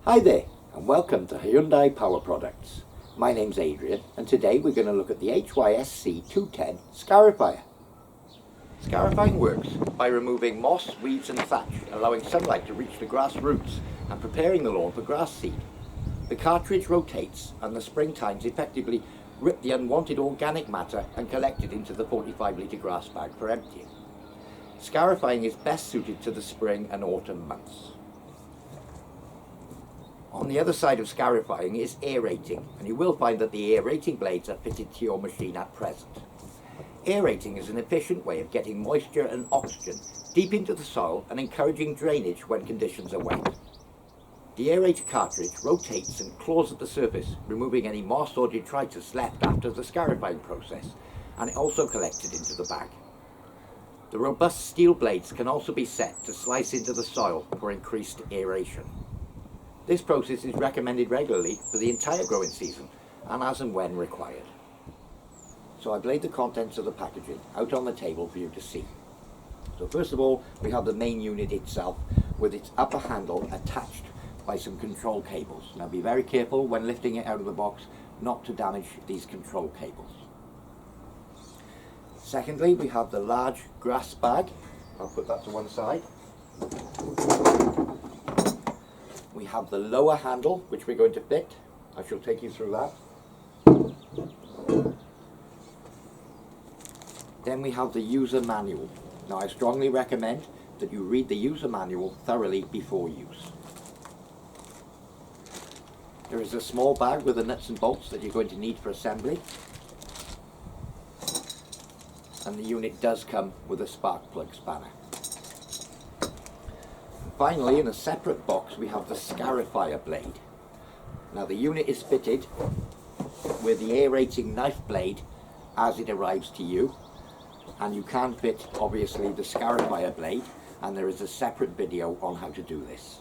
Hi there, and welcome to Hyundai Power Products. My name's Adrian, and today we're going to look at the HYSC210 Scarifier. Scarifying works by removing moss, weeds and thatch, allowing sunlight to reach the grass roots and preparing the lawn for grass seed. The cartridge rotates and the spring tines effectively rip the unwanted organic matter and collect it into the 45-litre grass bag for emptying. Scarifying is best suited to the spring and autumn months. On the other side of scarifying is aerating, and you will find that the aerating blades are fitted to your machine at present. Aerating is an efficient way of getting moisture and oxygen deep into the soil and encouraging drainage when conditions are wet. The aerator cartridge rotates and claws at the surface, removing any moss or detritus left after the scarifying process, and it also collects it into the bag. The robust steel blades can also be set to slice into the soil for increased aeration. This process is recommended regularly for the entire growing season and as and when required. So I've laid the contents of the packaging out on the table for you to see. So first of all, we have the main unit itself with its upper handle attached by some control cables. Now be very careful when lifting it out of the box not to damage these control cables. Secondly, we have the large grass bag. I'll put that to one side. We have the lower handle, which we're going to fit. I shall take you through that. Then we have the user manual. Now I strongly recommend that you read the user manual thoroughly before use. There is a small bag with the nuts and bolts that you're going to need for assembly. And the unit does come with a spark plug spanner. Finally, in a separate box, we have the Scarifier blade. Now the unit is fitted with the aerating knife blade as it arrives to you, and you can fit obviously the Scarifier blade, and there is a separate video on how to do this.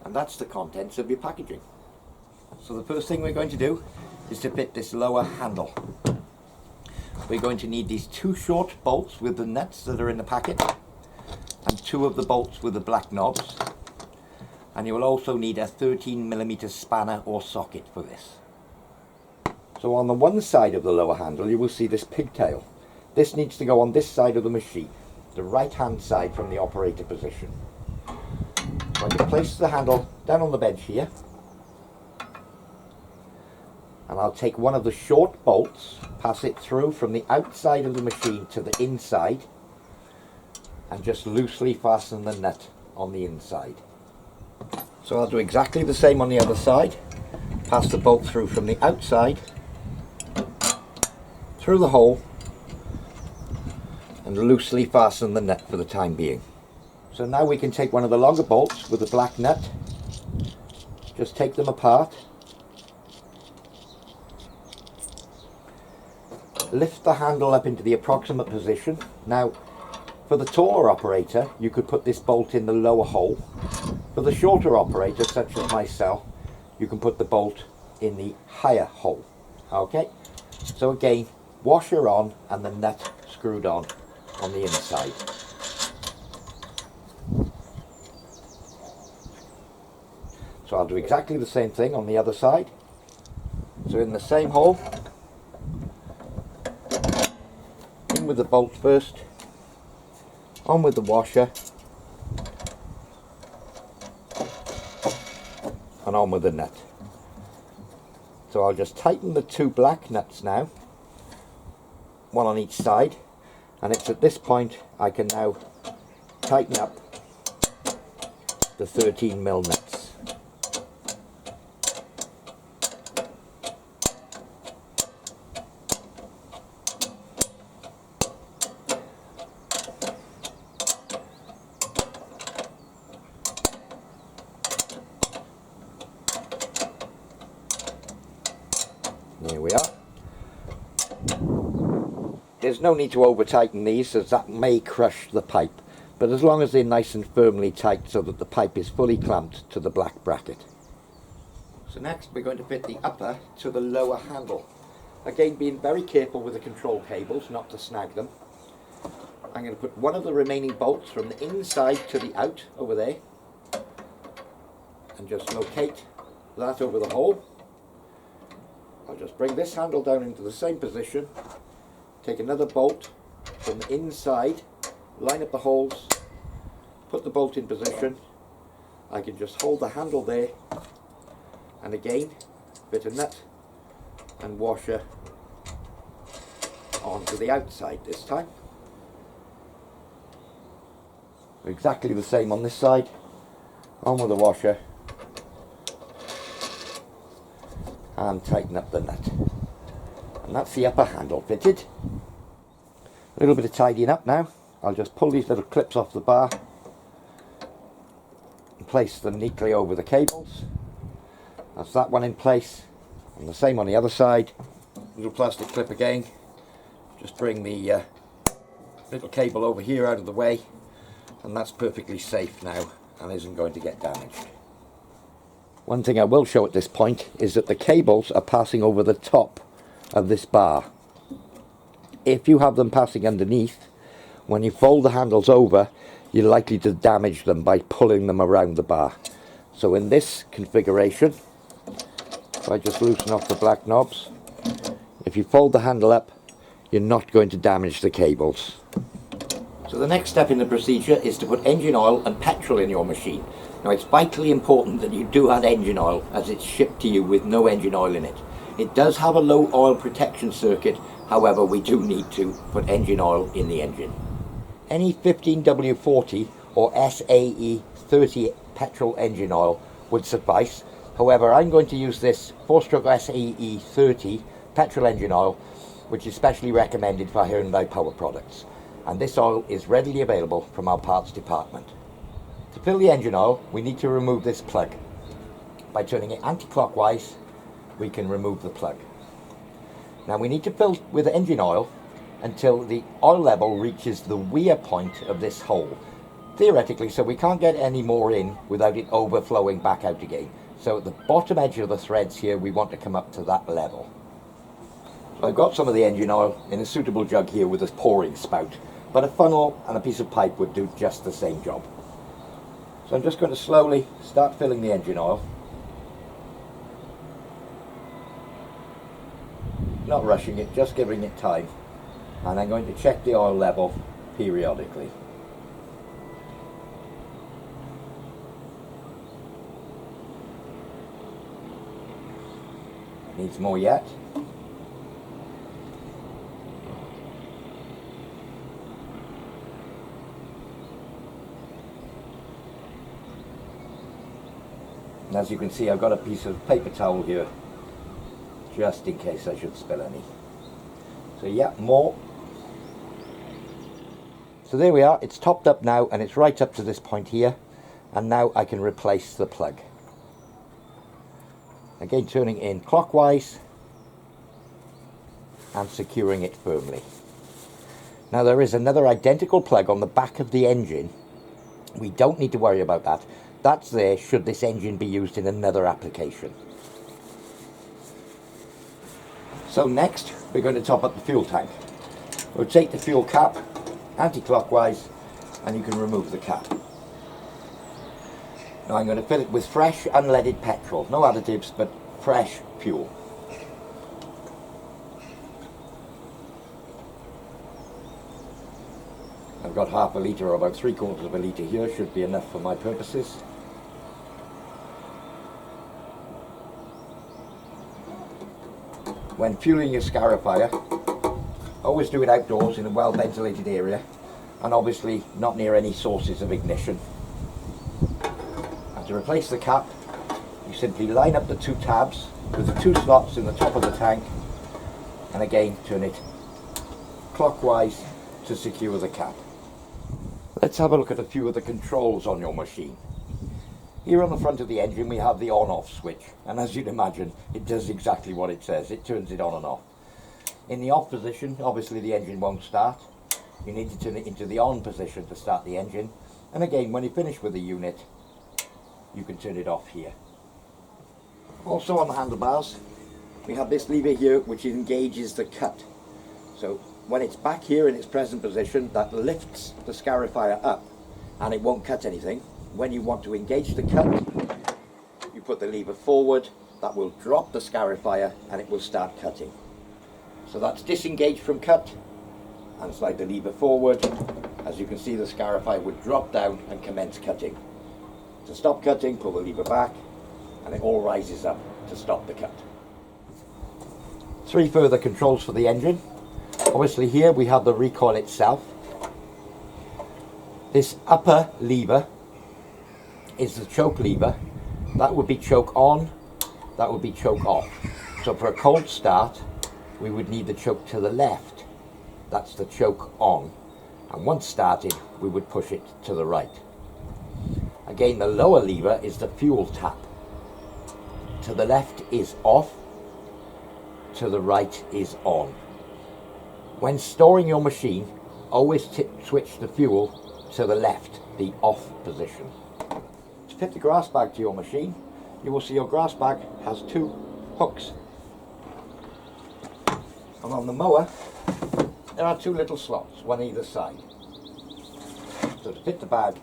And that's the contents of your packaging. So the first thing we're going to do is to fit this lower handle. We're going to need these two short bolts with the nuts that are in the packet and two of the bolts with the black knobs, and you will also need a 13mm spanner or socket for this. So on the one side of the lower handle you will see this pigtail. This needs to go on this side of the machine, the right hand side from the operator position. I'm going to place the handle down on the bench here, and I'll take one of the short bolts, pass it through from the outside of the machine to the inside, and just loosely fasten the nut on the inside. So I'll do exactly the same on the other side. Pass the bolt through from the outside, through the hole, and loosely fasten the nut for the time being. So now we can take one of the longer bolts with the black nut, just take them apart, lift the handle up into the approximate position. Now for the taller operator you could put this bolt in the lower hole. For the shorter operator such as myself, you can put the bolt in the higher hole. Okay, so again, washer on and the nut screwed on the inside. So I'll do exactly the same thing on the other side. So in the same hole, in with the bolt first, on with the washer, and on with the nut. So I'll just tighten the two black nuts now, one on each side, and it's at this point I can now tighten up the 13mm nuts. There we are. There's no need to over tighten these as that may crush the pipe, but as long as they're nice and firmly tight so that the pipe is fully clamped to the black bracket. So next we're going to fit the upper to the lower handle. Again, being very careful with the control cables not to snag them. I'm going to put one of the remaining bolts from the inside to the out over there, and just locate that over the hole. I'll just bring this handle down into the same position, take another bolt from the inside, line up the holes, put the bolt in position. I can just hold the handle there, and again, bit of nut and washer onto the outside this time. Exactly the same on this side, on with the washer, and tighten up the nut. And that's the upper handle fitted. A little bit of tidying up now. I'll just pull these little clips off the bar and place them neatly over the cables. That's that one in place, and the same on the other side. Little plastic clip again. Just bring the little cable over here out of the way, and that's perfectly safe now and isn't going to get damaged. One thing I will show at this point is that the cables are passing over the top of this bar. If you have them passing underneath, when you fold the handles over, you're likely to damage them by pulling them around the bar. So in this configuration, if I just loosen off the black knobs, if you fold the handle up, you're not going to damage the cables. So the next step in the procedure is to put engine oil and petrol in your machine. Now it's vitally important that you do add engine oil, as it's shipped to you with no engine oil in it. It does have a low oil protection circuit, however we do need to put engine oil in the engine. Any 15W40 or SAE30 petrol engine oil would suffice. However, I'm going to use this 4-stroke SAE30 petrol engine oil, which is specially recommended for Hyundai power products. And this oil is readily available from our parts department. To fill the engine oil, we need to remove this plug. By turning it anti-clockwise, we can remove the plug. Now we need to fill with engine oil until the oil level reaches the weir point of this hole. Theoretically, so we can't get any more in without it overflowing back out again. So at the bottom edge of the threads here, we want to come up to that level. So I've got some of the engine oil in a suitable jug here with a pouring spout, but a funnel and a piece of pipe would do just the same job. So I'm just going to slowly start filling the engine oil. Not rushing it, just giving it time. And I'm going to check the oil level periodically. Needs more yet. And as you can see, I've got a piece of paper towel here, just in case I should spill any. So yeah, more. So there we are, it's topped up now, and it's right up to this point here. And now I can replace the plug. Again, turning in clockwise and securing it firmly. Now there is another identical plug on the back of the engine. We don't need to worry about that. That's there should this engine be used in another application. So next, we're going to top up the fuel tank. We'll take the fuel cap anti-clockwise, and you can remove the cap. Now I'm going to fill it with fresh unleaded petrol, no additives, but fresh fuel. I've got half a litre or about 3/4 of a litre here, should be enough for my purposes. When fueling your Scarifier, always do it outdoors in a well ventilated area, and obviously not near any sources of ignition. And to replace the cap, you simply line up the two tabs with the two slots in the top of the tank, and again turn it clockwise to secure the cap. Let's have a look at a few of the controls on your machine. Here on the front of the engine we have the on-off switch, and as you'd imagine, it does exactly what it says. It turns it on and off. In the off position, obviously the engine won't start. You need to turn it into the on position to start the engine. And again, when you finish with the unit, you can turn it off here. Also on the handlebars, we have this lever here which engages the cut. So when it's back here in its present position, that lifts the Scarifier up and it won't cut anything. When you want to engage the cut, put the lever forward, that will drop the scarifier and it will start cutting. So that's disengaged from cut, and slide the lever forward. As you can see, the scarifier would drop down and commence cutting. To stop cutting, pull the lever back and it all rises up to stop the cut. 3 further controls for the engine. Obviously here we have the recoil itself. This upper lever is the choke lever. That would be choke on, that would be choke off. So for a cold start, we would need the choke to the left. That's the choke on. And once started, we would push it to the right. Again, the lower lever is the fuel tap. To the left is off, to the right is on. When storing your machine, always switch the fuel to the left, the off position. To fit the grass bag to your machine, you will see your grass bag has 2 hooks. And on the mower, there are 2 little slots, one either side. So to fit the bag,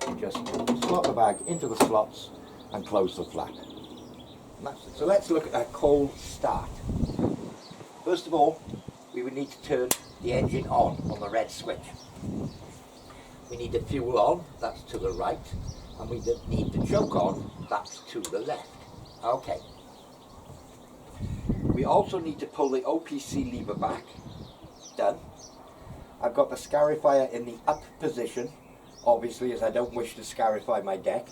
you just slot the bag into the slots and close the flap. And that's it. So let's look at a cold start. First of all, we would need to turn the engine on the red switch. We need the fuel on, that's to the right, and we need the choke on, that's to the left. Okay. We also need to pull the OPC lever back. Done. I've got the scarifier in the up position, obviously, as I don't wish to scarify my deck.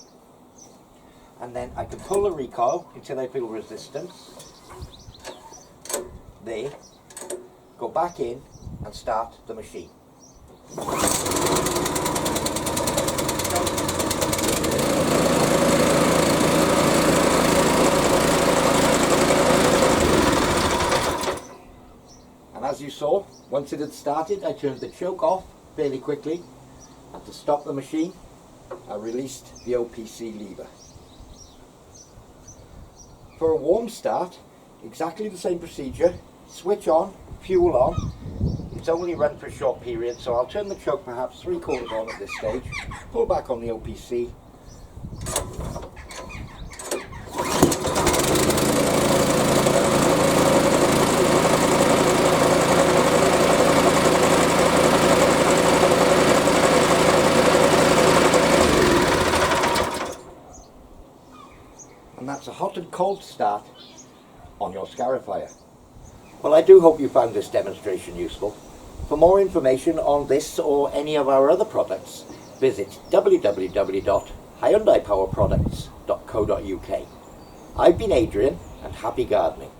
And then I can pull the recoil until I feel resistance. There. Go back in and start the machine. And as you saw, once it had started, I turned the choke off fairly quickly, and to stop the machine, I released the OPC lever. For a warm start, exactly the same procedure. Switch on, fuel on. It's only run for a short period, so I'll turn the choke perhaps 3/4 on at this stage, pull back on the OPC. And that's a hot and cold start on your scarifier. Well, I do hope you found this demonstration useful. For more information on this or any of our other products, visit www.hyundaipowerproducts.co.uk. I've been Adrian, and happy gardening.